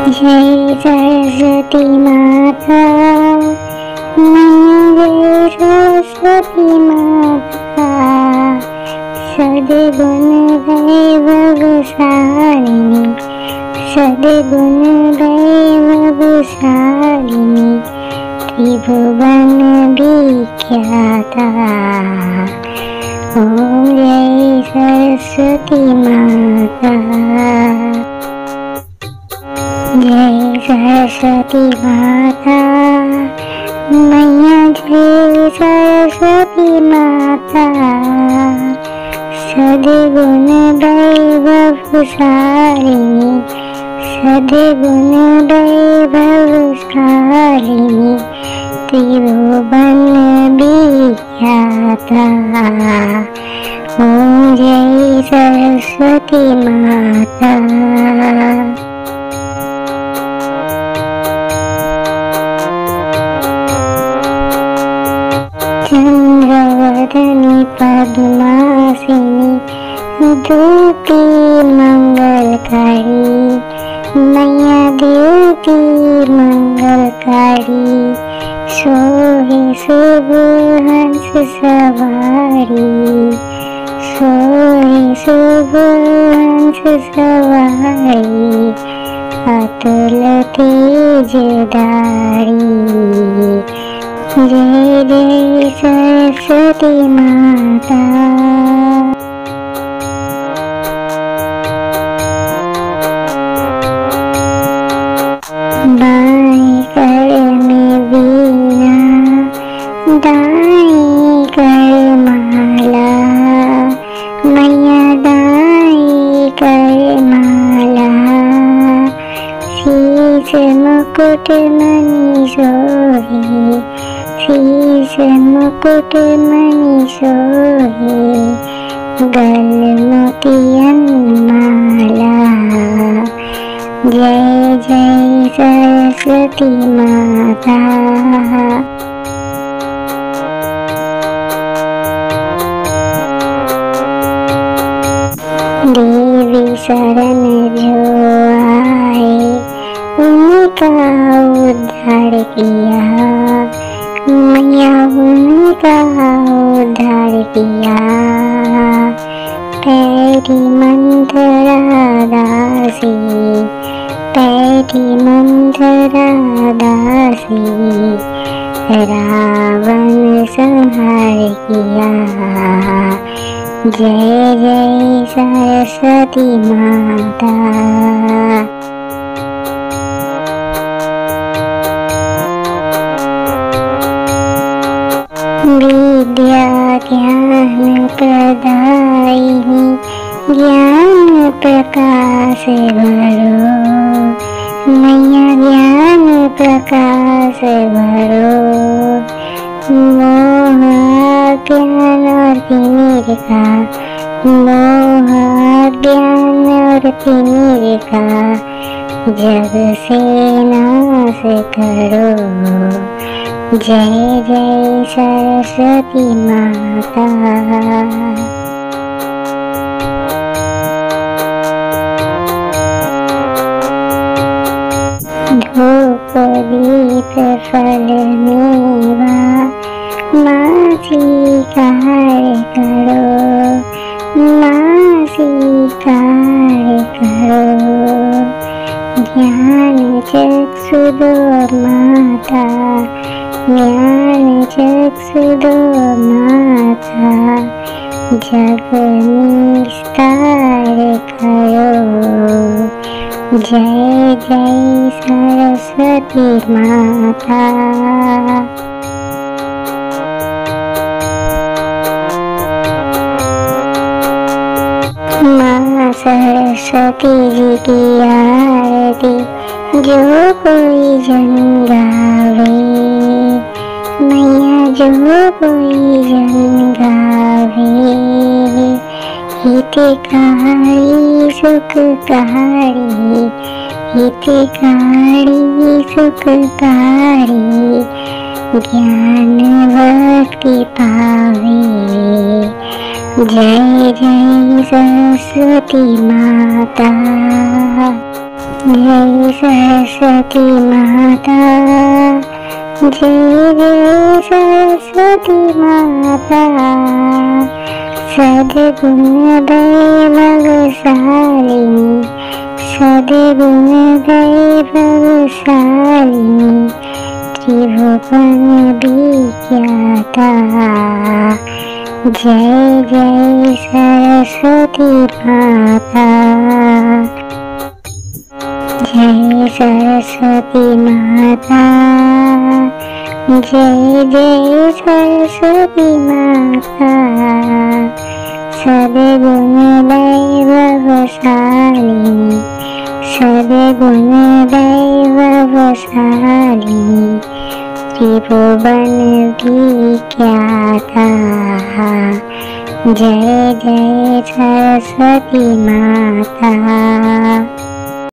जय सरस्वती माता, जय सरस्वती माता, सद्गुण वैभवशालिनी, सद्गुण वैभवशालिनी, त्रिभुवन विख्याता। ओम जय सरस्वती माता, जय सरस्वती माता, मैया जय सरस्वती माता, सद्गुण वैभवशालिनी, सद्गुण वैभवशालिनी, त्रिभुवन विख्याता। ओम जय सरस्वती माता। चंद्रवदनी पद्मासिनी, दूती मंगलकारी, मैया दूती मंगलकारी, सोहे शुभ हंस सवारी, सोहे शुभ हंस सवारी, अतुल तेजधारी। जय जय सरस्वती माता। बाएं कर में वीणा, दाएं कर माला, मैया दाएं कर माला, शीश मुकुट मणि सोहे, शीश मुकुट मणि सोहे, गल मोतियन माला। जय जय सरस्वती माता। देवी शरण जो आए, उनका उद्धार किया, मैया उनका उद्धार किया। पैरी मंथरा दासी, पैरी मंथरा दासी, रावण संहार किया। जय जय सरस्वती माता। विद्या ज्ञान प्रदायिनी, ज्ञान प्रकाश भरो, मैया ज्ञान प्रकाश भरो। मोह ज्ञान और तिमिर का, मोह ज्ञान और तिमिर का, जग से नाश करो। जय जय सरस्वती माता। धूप दीप फल मेवा, माँ स्वीकार करो, माँ स्वीकार करो। ज्ञान चक्षु दो माता, ज्ञान चक्षु दो माता, जग निस्तार करो। जय जय सरस्वती माता। माँ सरस्वती जी की आरती जो कोई जन गावे, मैया जो कोई जन गावे। हितकारी सुखकारी, हितकारी सुखकारी, ज्ञान भक्ति पावे। जय जय सरस्वती माता। जय सरस्वती माता, जय जय सरस्वती माता। सद्गुण वैभवशालिनी, सद्गुण वैभवशालिनी, त्रिभुवन विख्याता। जय जय सरस्वती माता, जय सरस्वती माता, जय जय सरस्वती माता। सद्गुण वैभवशालिनी, सद्गुण वैभवशालिनी, त्रिभुवन विख्याता। जय जय सरस्वती माता।